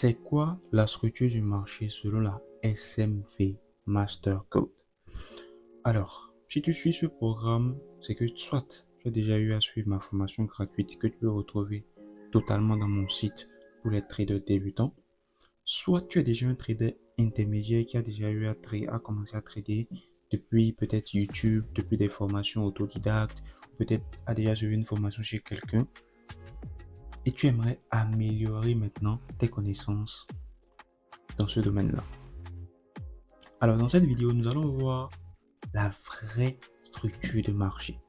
C'est quoi la structure du marché selon la SMV Master Code? Alors, si tu suis ce programme, c'est que soit tu as déjà eu à suivre ma formation gratuite que tu peux retrouver totalement dans mon site pour les traders débutants, soit tu es déjà un trader intermédiaire qui a déjà eu à commencer à trader depuis peut-être YouTube, depuis des formations autodidactes, peut-être a déjà suivi une formation chez quelqu'un et tu aimerais améliorer maintenant tes connaissances dans ce domaine-là. Alors, dans cette vidéo, nous allons voir la vraie structure de marché.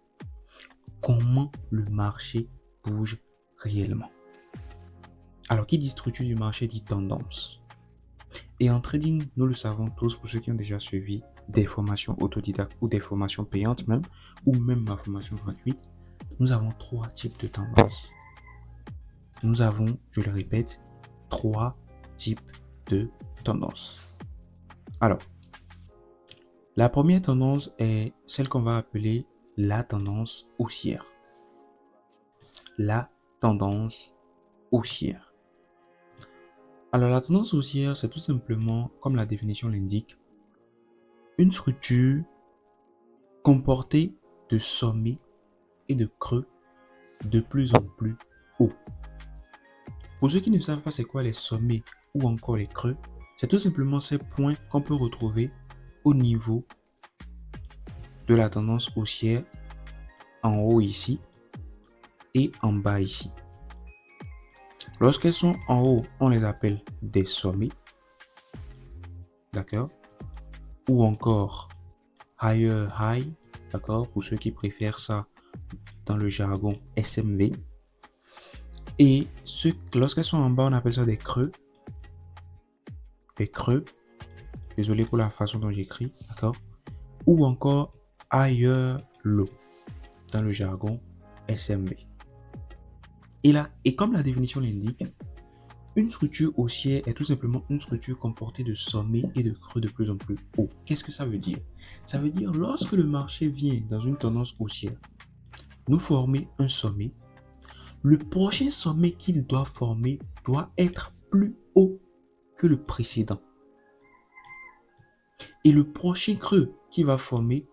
Comment le marché bouge réellement. Alors, qui dit structure du marché dit tendance. Et en trading, nous le savons tous, pour ceux qui ont déjà suivi des formations autodidactes ou des formations payantes même, ou même ma formation gratuite, nous avons trois types de tendances. Nous avons, je le répète, trois types de tendances. Alors, la première tendance est celle qu'on va appeler la tendance haussière. La tendance haussière. Alors, la tendance haussière, c'est tout simplement, comme la définition l'indique, une structure comportée de sommets et de creux de plus en plus hauts. Pour ceux qui ne savent pas c'est quoi les sommets ou encore les creux, c'est tout simplement ces points qu'on peut retrouver au niveau de la tendance haussière en haut ici et en bas ici. Lorsqu'elles sont en haut, on les appelle des sommets, d'accord? Ou encore higher high, d'accord? Pour ceux qui préfèrent ça dans le jargon SMV. Et lorsqu'elles sont en bas, on appelle ça des creux. Des creux. Désolé pour la façon dont j'écris, d'accord? Ou encore higher low dans le jargon SMV. Et là, et comme la définition l'indique, une structure haussière est tout simplement une structure comportée de sommets et de creux de plus en plus hauts. Qu'est-ce que ça veut dire? Ça veut dire lorsque le marché vient dans une tendance haussière, nous former un sommet, le prochain sommet qu'il doit former doit être plus haut que le précédent. Et le prochain creux qu'il va former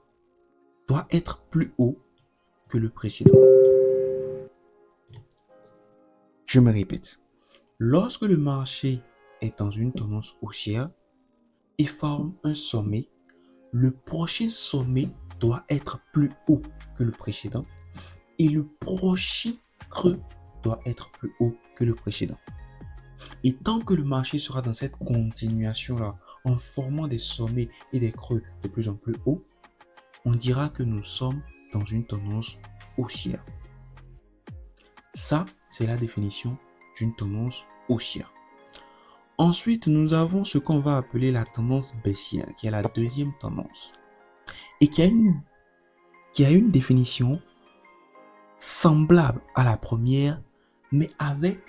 doit être plus haut que le précédent. Je me répète. Lorsque le marché est dans une tendance haussière et forme un sommet, le prochain sommet doit être plus haut que le précédent et le prochain creux doit être plus haut que le précédent. Et tant que le marché sera dans cette continuation-là, en formant des sommets et des creux de plus en plus hauts, on dira que nous sommes dans une tendance haussière. Ça, c'est la définition d'une tendance haussière. Ensuite, nous avons ce qu'on va appeler la tendance baissière, qui est la deuxième tendance, et qui a une définition semblable à la première, mais avec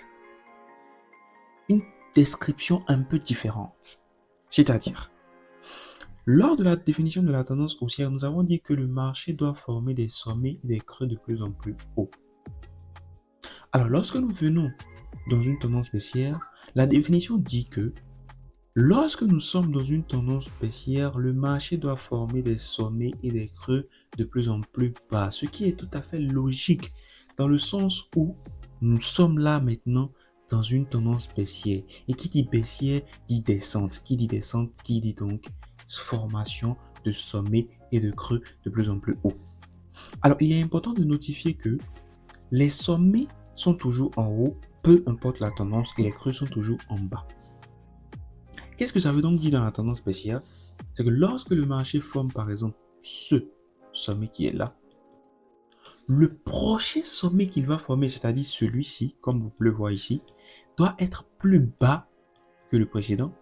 une description un peu différente. C'est-à-dire, lors de la définition de la tendance haussière, nous avons dit que le marché doit former des sommets et des creux de plus en plus hauts. Alors, lorsque nous venons dans une tendance baissière, la définition dit que lorsque nous sommes dans une tendance baissière, le marché doit former des sommets et des creux de plus en plus bas, ce qui est tout à fait logique dans le sens où nous sommes là maintenant dans une tendance baissière. Et qui dit baissière dit descente. Qui dit descente, qui dit donc formation de sommets et de creux de plus en plus haut. Alors, il est important de notifier que les sommets sont toujours en haut, peu importe la tendance, et les creux sont toujours en bas. Qu'est-ce que ça veut donc dire dans la tendance baissière? C'est que lorsque le marché forme par exemple ce sommet qui est là, le prochain sommet qu'il va former, c'est-à-dire celui-ci, comme vous pouvez le voir ici, doit être plus bas que le précédent.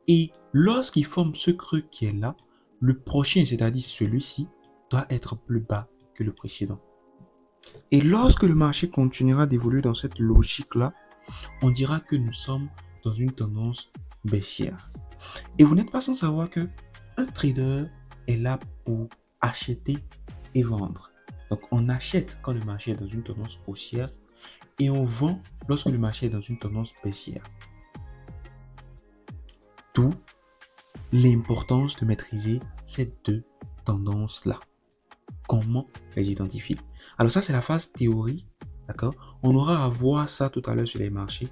Et lorsqu'il forme ce creux qui est là, le prochain, c'est-à-dire celui-ci, doit être plus bas que le précédent. Et lorsque le marché continuera d'évoluer dans cette logique-là, on dira que nous sommes dans une tendance baissière. Et vous n'êtes pas sans savoir que un trader est là pour acheter et vendre. Donc on achète quand le marché est dans une tendance haussière et on vend lorsque le marché est dans une tendance baissière. D'où l'importance de maîtriser ces deux tendances-là. Comment les identifier? Alors ça, c'est la phase théorie, d'accord? On aura à voir ça tout à l'heure sur les marchés,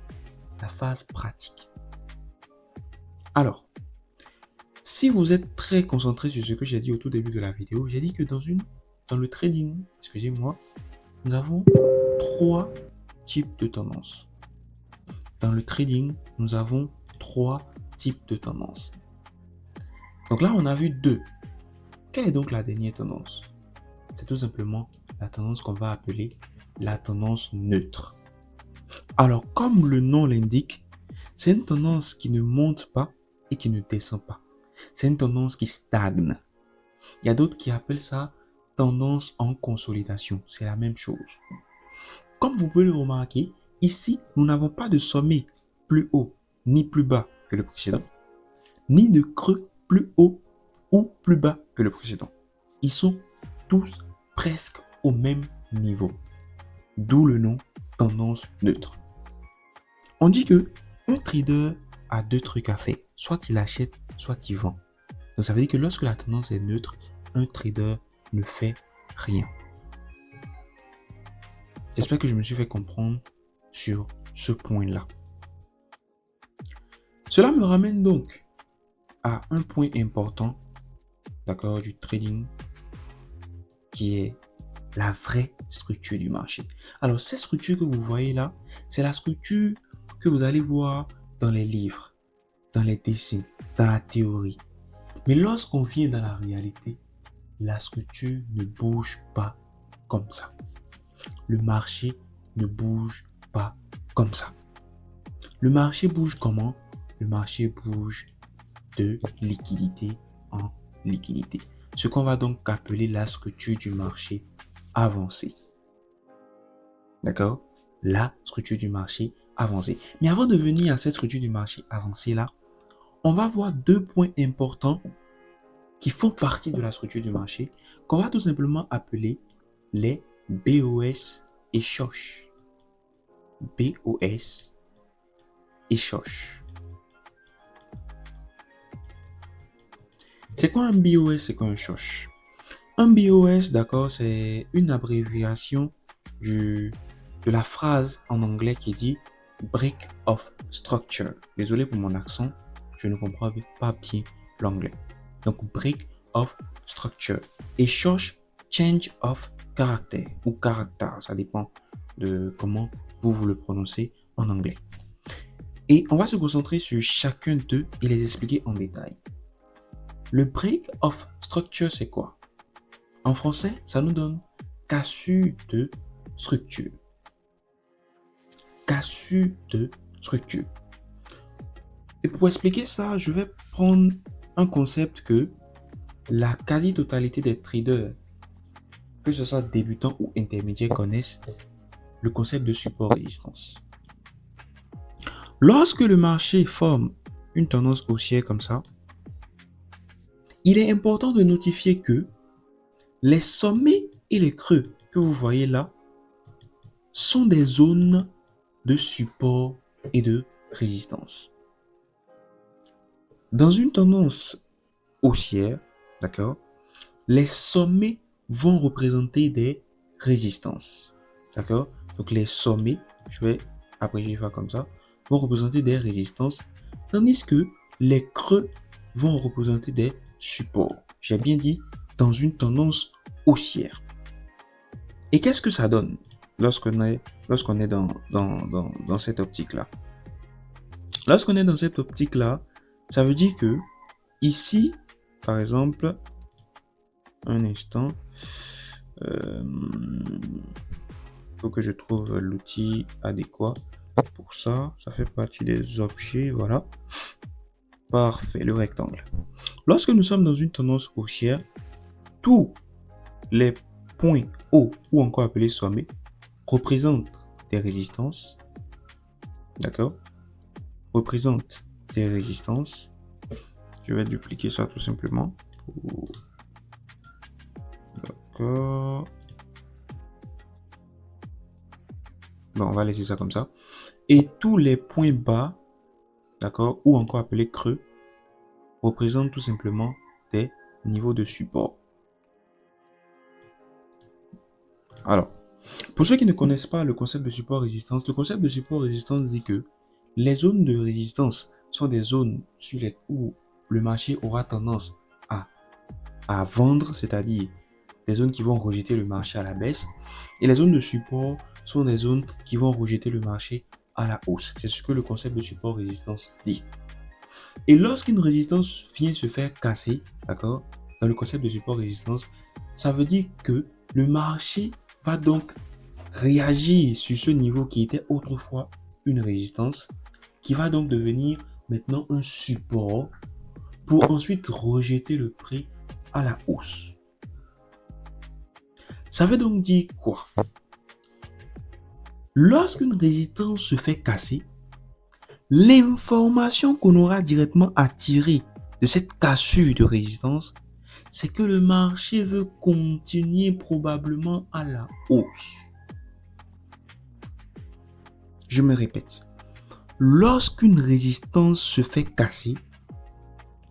la phase pratique. Alors, si vous êtes très concentré sur ce que j'ai dit au tout début de la vidéo, j'ai dit que dans le trading, excusez-moi, nous avons trois types de tendances. Dans le trading, nous avons trois types de tendances. Donc là, on a vu deux. Quelle est donc la dernière tendance? C'est tout simplement la tendance qu'on va appeler la tendance neutre. Alors, comme le nom l'indique, c'est une tendance qui ne monte pas et qui ne descend pas. C'est une tendance qui stagne. Il y a d'autres qui appellent ça tendance en consolidation. C'est la même chose. Comme vous pouvez le remarquer, ici, nous n'avons pas de sommet plus haut ni plus bas que le précédent, ni de creux plus haut ou plus bas que le précédent. Ils sont tous presque au même niveau. D'où le nom tendance neutre. On dit que un trader a deux trucs à faire. Soit il achète, soit il vend. Donc ça veut dire que lorsque la tendance est neutre, un trader ne fait rien. J'espère que je me suis fait comprendre sur ce point-là. Cela me ramène donc à un point important, d'accord, du trading, qui est la vraie structure du marché. Alors, cette structure que vous voyez là, c'est la structure que vous allez voir dans les livres, dans les dessins, dans la théorie. Mais lorsqu'on vient dans la réalité, la structure ne bouge pas comme ça. Le marché ne bouge pas comme ça. Le marché bouge comment? Le marché bouge de liquidité en liquidité. Ce qu'on va donc appeler la structure du marché avancée. D'accord? La structure du marché avancée. Mais avant de venir à cette structure du marché avancée là, on va voir deux points importants qui font partie de la structure du marché qu'on va tout simplement appeler les BOS et SHOSH. BOS et SHOSH. C'est quoi un BOS? C'est quoi un SHOSH? Un BOS, d'accord, c'est une abréviation de la phrase en anglais qui dit Break of Structure. Désolé pour mon accent, je ne comprends pas bien l'anglais. Donc, Break of Structure. Et SHOSH, Change of Character ou Character, ça dépend de comment vous le prononcez en anglais. Et on va se concentrer sur chacun d'eux et les expliquer en détail. Le Break of Structure, c'est quoi? En français, ça nous donne cassure de structure. Cassure de structure. Et pour expliquer ça, je vais prendre un concept que la quasi-totalité des traders, que ce soit débutants ou intermédiaires, connaissent, le concept de support-résistance. Lorsque le marché forme une tendance haussière comme ça, il est important de notifier que les sommets et les creux que vous voyez là sont des zones de support et de résistance. Dans une tendance haussière, d'accord, les sommets vont représenter des résistances. D'accord? Donc les sommets, je vais abréger ça comme ça, vont représenter des résistances, tandis que les creux vont représenter des supports. J'ai bien dit dans une tendance haussière. Et qu'est-ce que ça donne lorsqu'on est dans cette optique-là? Lorsqu'on est dans cette optique-là, ça veut dire que ici, par exemple, un instant, faut que je trouve l'outil adéquat pour ça. Ça fait partie des objets, voilà. Parfait, le rectangle. Lorsque nous sommes dans une tendance haussière, tous les points hauts ou encore appelés sommets représentent des résistances. D'accord? Représentent des résistances. Je vais dupliquer ça tout simplement. D'accord. Bon, on va laisser ça comme ça. Et tous les points bas, d'accord, ou encore appelés creux, représentent tout simplement des niveaux de support. Alors, pour ceux qui ne connaissent pas le concept de support-résistance, le concept de support-résistance dit que les zones de résistance sont des zones où le marché aura tendance à vendre, c'est-à-dire des zones qui vont rejeter le marché à la baisse, et les zones de support sont des zones qui vont rejeter le marché à la hausse. C'est ce que le concept de support-résistance dit. Et lorsqu'une résistance vient se faire casser, d'accord, dans le concept de support-résistance, ça veut dire que le marché va donc réagir sur ce niveau qui était autrefois une résistance, qui va donc devenir maintenant un support pour ensuite rejeter le prix à la hausse. Ça veut donc dire quoi? Lorsqu'une résistance se fait casser, l'information qu'on aura directement à tirer de cette cassure de résistance, c'est que le marché veut continuer probablement à la hausse. Je me répète, lorsqu'une résistance se fait casser,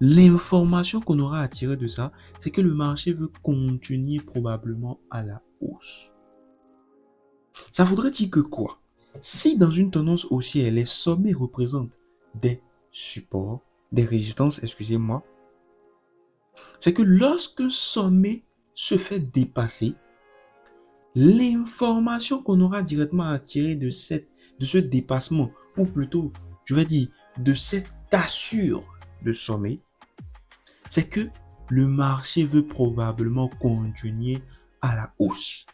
l'information qu'on aura à tirer de ça, c'est que le marché veut continuer probablement à la hausse. Ça voudrait dire que quoi? Si dans une tendance haussière, les sommets représentent des supports, des résistances, excusez-moi, c'est que lorsqu'un sommet se fait dépasser, l'information qu'on aura directement à tirer de ce dépassement, ou plutôt, je vais dire, de cette cassure de sommet, c'est que le marché veut probablement continuer à la hausse.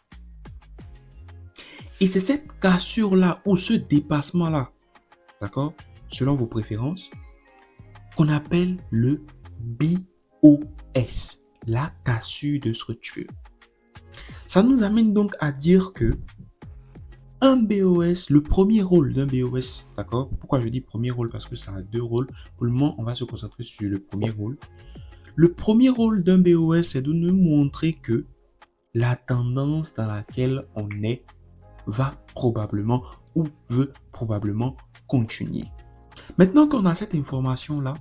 Et c'est cette cassure-là ou ce dépassement-là, d'accord, selon vos préférences, qu'on appelle le BOS, la cassure de structure. Ça nous amène donc à dire que un BOS, le premier rôle d'un BOS, d'accord? Pourquoi je dis premier rôle? Parce que ça a deux rôles. Pour le moment, on va se concentrer sur le premier rôle. Le premier rôle d'un BOS, c'est de nous montrer que la tendance dans laquelle on est va probablement ou veut probablement continuer. Maintenant qu'on a cette information-là,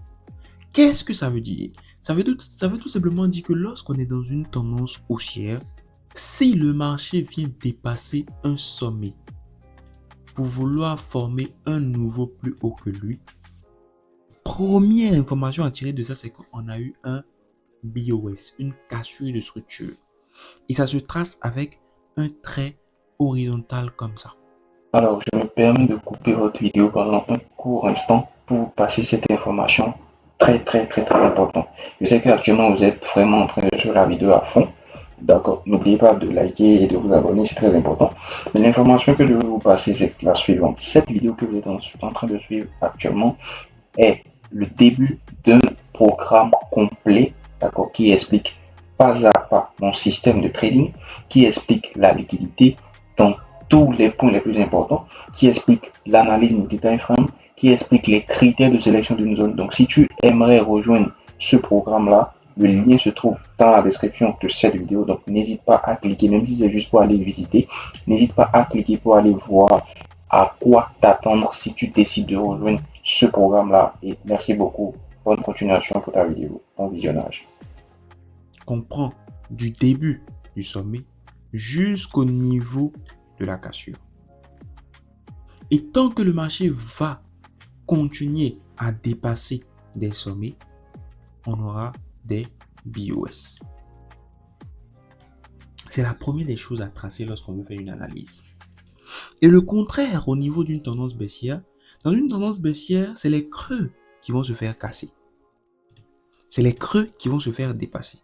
qu'est-ce que ça veut dire? Ça veut tout simplement dire que lorsqu'on est dans une tendance haussière, si le marché vient dépasser un sommet pour vouloir former un nouveau plus haut que lui, première information à tirer de ça, c'est qu'on a eu un BOS, une cassure de structure. Et ça se trace avec un trait horizontal comme ça. Alors, je me permets de couper votre vidéo pendant un court instant pour passer cette information très importante. Je sais qu'actuellement, vous êtes vraiment en train de suivre la vidéo à fond. D'accord. N'oubliez pas de liker et de vous abonner, c'est très important. Mais l'information que je vais vous passer, c'est la suivante. Cette vidéo que vous êtes en train de suivre actuellement est le début d'un programme complet, d'accord, qui explique pas à pas mon système de trading, qui explique la liquidité dans tous les points les plus importants, qui explique l'analyse multi-time frame, qui explique les critères de sélection d'une zone. Donc, si tu aimerais rejoindre ce programme-là, le lien se trouve dans la description de cette vidéo. Donc, n'hésite pas à cliquer, même si c'est juste pour aller visiter. N'hésite pas à cliquer pour aller voir à quoi t'attendre si tu décides de rejoindre ce programme-là. Et merci beaucoup. Bonne continuation pour ta vidéo. Bon visionnage. Comprends du début du sommet jusqu'au niveau de la cassure. Et tant que le marché va continuer à dépasser des sommets, on aura des BOS. C'est la première des choses à tracer lorsqu'on veut faire une analyse. Et le contraire au niveau d'une tendance baissière, dans une tendance baissière, c'est les creux qui vont se faire casser. C'est les creux qui vont se faire dépasser.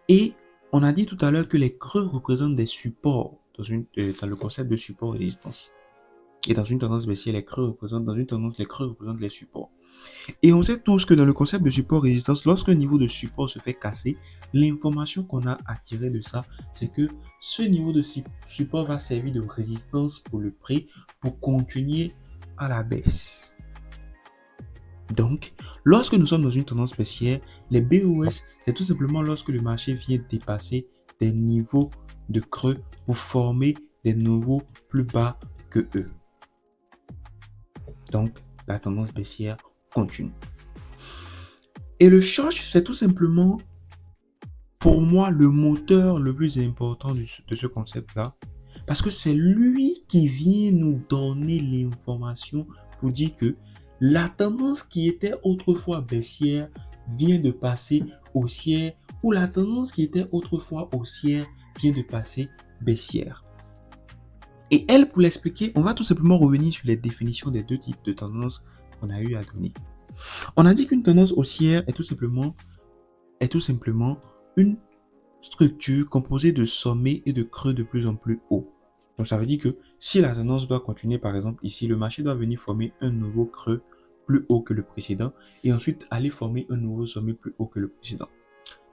Et on a dit tout à l'heure que les creux représentent des supports dans le concept de support-résistance. Et dans une tendance baissière, les creux représentent les supports. Et on sait tous que dans le concept de support-résistance, lorsqu'un niveau de support se fait casser, l'information qu'on a à tirer de ça, c'est que ce niveau de support va servir de résistance pour le prix pour continuer à la baisse. Donc, lorsque nous sommes dans une tendance baissière, les BOS, c'est tout simplement lorsque le marché vient dépasser des niveaux de creux pour former des niveaux plus bas que eux. Donc, la tendance baissière continue. Et le short, c'est tout simplement, pour moi, le moteur le plus important de ce concept-là. Parce que c'est lui qui vient nous donner l'information pour dire que la tendance qui était autrefois baissière vient de passer haussière, ou la tendance qui était autrefois haussière vient de passer baissière. Et elle, pour l'expliquer, on va tout simplement revenir sur les définitions des deux types de tendances qu'on a eu à donner. On a dit qu'une tendance haussière est tout simplement une structure composée de sommets et de creux de plus en plus hauts. Donc ça veut dire que si la tendance doit continuer, par exemple ici, le marché doit venir former un nouveau creux plus haut que le précédent et ensuite aller former un nouveau sommet plus haut que le précédent.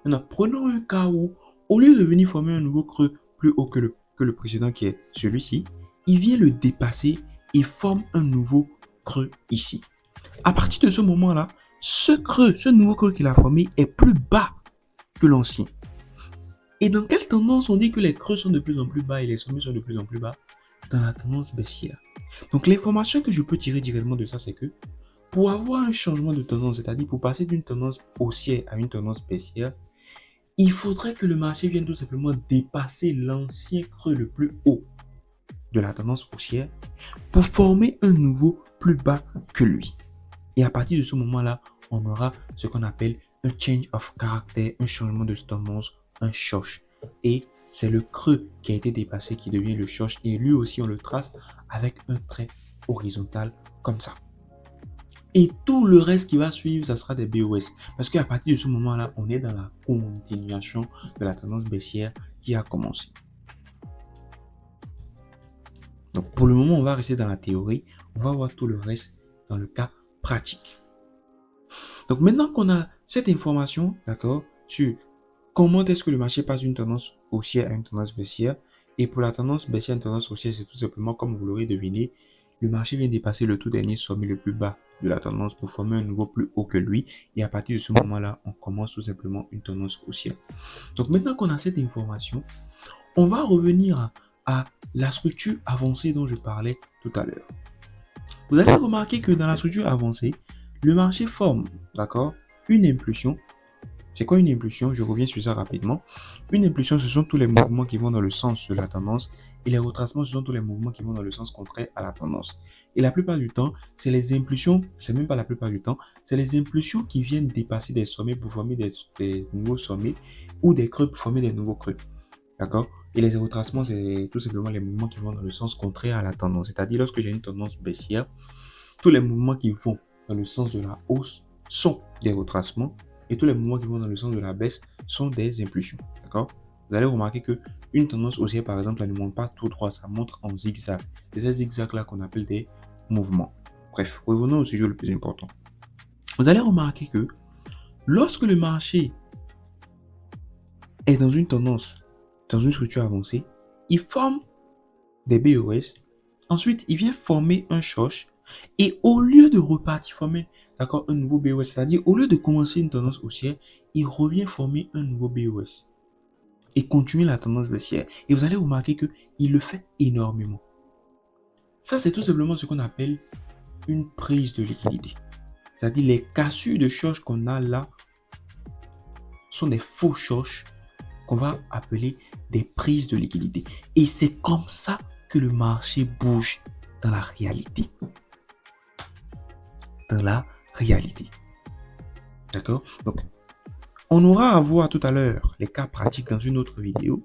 Maintenant, prenons un cas où, au lieu de venir former un nouveau creux plus haut que le précédent qui est celui-ci, il vient le dépasser et forme un nouveau creux ici. À partir de ce moment-là, ce nouveau creux qu'il a formé est plus bas que l'ancien. Et dans quelle tendance on dit que les creux sont de plus en plus bas et les sommets sont de plus en plus bas? Dans la tendance baissière. Donc l'information que je peux tirer directement de ça, c'est que pour avoir un changement de tendance, c'est-à-dire pour passer d'une tendance haussière à une tendance baissière, il faudrait que le marché vienne tout simplement dépasser l'ancien creux le plus haut de la tendance haussière pour former un nouveau plus bas que lui. Et à partir de ce moment-là, on aura ce qu'on appelle un change of character, un changement de tendance, un short. Et c'est le creux qui a été dépassé qui devient le short. Et lui aussi, on le trace avec un trait horizontal comme ça. Et tout le reste qui va suivre, ça sera des BOS. Parce qu'à partir de ce moment-là, on est dans la continuation de la tendance baissière qui a commencé. Donc pour le moment, on va rester dans la théorie. On va voir tout le reste dans le cas pratique. Donc maintenant qu'on a cette information, d'accord, sur comment est-ce que le marché passe d'une tendance haussière à une tendance baissière, et pour la tendance baissière à une tendance haussière, c'est tout simplement, comme vous l'aurez deviné, le marché vient dépasser le tout dernier sommet le plus bas de la tendance pour former un nouveau plus haut que lui, et à partir de ce moment-là, on commence tout simplement une tendance haussière. Donc maintenant qu'on a cette information, on va revenir à la structure avancée dont je parlais tout à l'heure. Vous allez remarquer que dans la structure avancée, le marché forme, d'accord, une impulsion. C'est quoi une impulsion? Je reviens sur ça rapidement. Une impulsion, ce sont tous les mouvements qui vont dans le sens de la tendance, et les retracements, ce sont tous les mouvements qui vont dans le sens contraire à la tendance. Et la plupart du temps, c'est les impulsions, c'est même pas la plupart du temps, c'est les impulsions qui viennent dépasser des sommets pour former des nouveaux sommets, ou des creux pour former des nouveaux creux. D'accord? Et les retracements, c'est tout simplement les mouvements qui vont dans le sens contraire à la tendance. C'est-à-dire, lorsque j'ai une tendance baissière, tous les mouvements qui vont dans le sens de la hausse sont des retracements, et tous les mouvements qui vont dans le sens de la baisse sont des impulsions. D'accord? Vous allez remarquer que une tendance haussière, par exemple, ça ne monte pas tout droit, ça monte en zigzag. C'est ces zigzags-là qu'on appelle des mouvements. Bref, revenons au sujet le plus important. Vous allez remarquer que lorsque le marché est dans une tendance, dans une structure avancée, il forme des BOS. Ensuite, il vient former un short. Et au lieu de repartir former, d'accord, un nouveau BOS, c'est-à-dire au lieu de commencer une tendance haussière, il revient former un nouveau BOS et continuer la tendance baissière. Et vous allez remarquer qu'il le fait énormément. Ça, c'est tout simplement ce qu'on appelle une prise de liquidité. C'est-à-dire les cassures de short qu'on a là sont des faux shorts qu'on va appeler des prises de liquidité. Et c'est comme ça que le marché bouge dans la réalité. Dans la réalité. D'accord? Donc, on aura à voir tout à l'heure les cas pratiques dans une autre vidéo.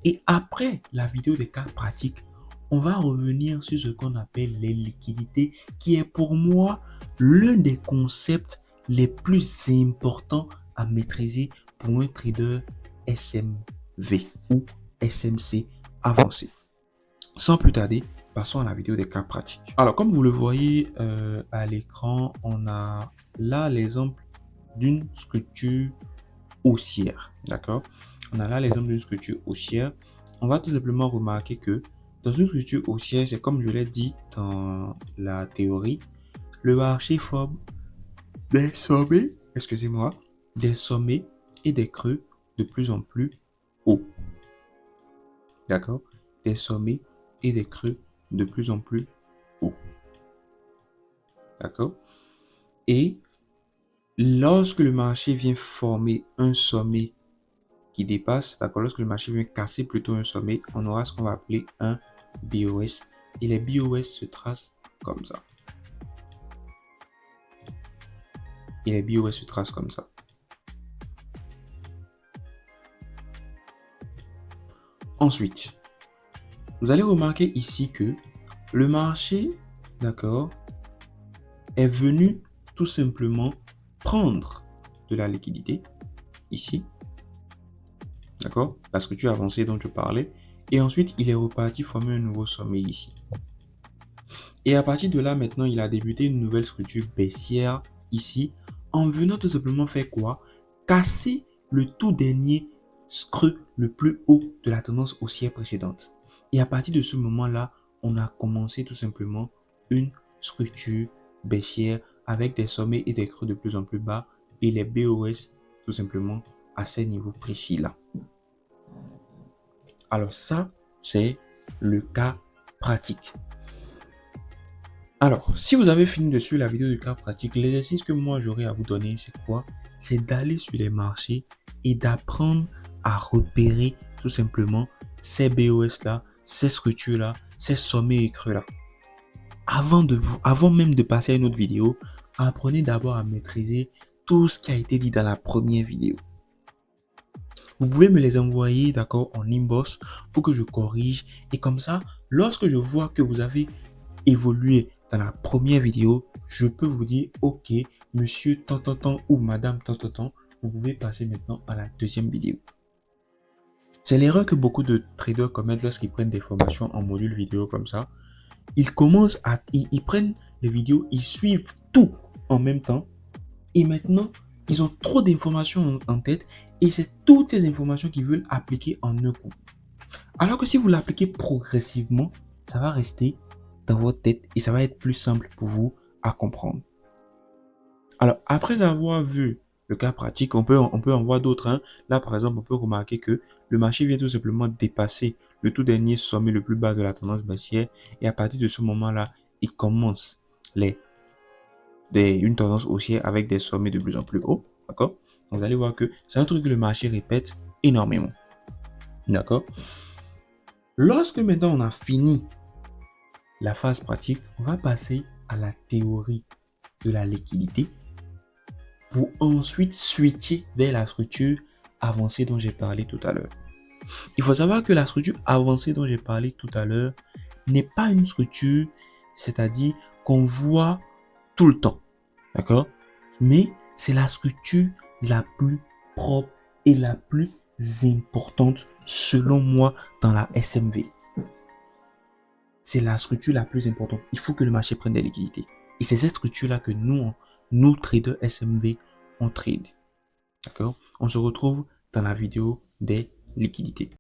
Et après la vidéo des cas pratiques, on va revenir sur ce qu'on appelle les liquidités, qui est pour moi l'un des concepts les plus importants à maîtriser pour un trader SMV ou SMC avancé. Sans plus tarder, passons à la vidéo des cas pratiques. Alors, comme vous le voyez à l'écran, on a là l'exemple d'une structure haussière. D'accord? On a là l'exemple d'une structure haussière. On va tout simplement remarquer que dans une structure haussière, c'est comme je l'ai dit dans la théorie, le marché forme des sommets, excusez-moi, des sommets et des creux de plus en plus hauts. D'accord? Des sommets et des creux de plus en plus hauts. D'accord? Et lorsque le marché vient former un sommet qui dépasse, d'accord, lorsque le marché vient casser plutôt un sommet, on aura ce qu'on va appeler un BOS. Et les BOS se tracent comme ça. Et les BOS se tracent comme ça. Ensuite, vous allez remarquer ici que le marché, d'accord, est venu tout simplement prendre de la liquidité ici, d'accord, la structure avancée dont je parlais, et ensuite il est reparti former un nouveau sommet ici. Et à partir de là, maintenant, il a débuté une nouvelle structure baissière ici, en venant tout simplement faire quoi? Casser le tout dernier creux le plus haut de la tendance haussière précédente. Et à partir de ce moment-là, on a commencé tout simplement une structure baissière avec des sommets et des creux de plus en plus bas et les BOS tout simplement à ces niveaux précis-là. Alors ça, c'est le cas pratique. Alors, si vous avez fini de suivre la vidéo du cas pratique, l'exercice que moi j'aurais à vous donner, c'est quoi? C'est d'aller sur les marchés et d'apprendre à repérer tout simplement ces BOS là, ces structures là, ces sommets et creux là. Avant même de passer à une autre vidéo, apprenez d'abord à maîtriser tout ce qui a été dit dans la première vidéo. Vous pouvez me les envoyer, d'accord, en inbox pour que je corrige. Et comme ça, lorsque je vois que vous avez évolué dans la première vidéo, je peux vous dire, ok, monsieur tant ou madame tant, vous pouvez passer maintenant à la deuxième vidéo. C'est l'erreur que beaucoup de traders commettent lorsqu'ils prennent des formations en module vidéo comme ça. Ils commencent ils prennent les vidéos, ils suivent tout en même temps. Et maintenant, ils ont trop d'informations en tête et c'est toutes ces informations qu'ils veulent appliquer en un coup. Alors que si vous l'appliquez progressivement, ça va rester dans votre tête et ça va être plus simple pour vous à comprendre. Alors, après avoir vu le cas pratique, on peut en voir d'autres. Hein. Là, par exemple, on peut remarquer que le marché vient tout simplement dépasser le tout dernier sommet le plus bas de la tendance baissière et à partir de ce moment-là, il commence une tendance haussière avec des sommets de plus en plus hauts. D'accord? Vous allez voir que c'est un truc que le marché répète énormément. D'accord? Lorsque maintenant on a fini la phase pratique, on va passer à la théorie de la liquidité pour ensuite switcher vers la structure avancée dont j'ai parlé tout à l'heure. Il faut savoir que la structure avancée dont j'ai parlé tout à l'heure n'est pas une structure, c'est-à-dire qu'on voit tout le temps. D'accord? Mais c'est la structure la plus propre et la plus importante selon moi dans la SMV. C'est la structure la plus importante. Il faut que le marché prenne des liquidités. Et c'est cette structure-là que nous traders SMV, on trade. D'accord? On se retrouve dans la vidéo des liquidités.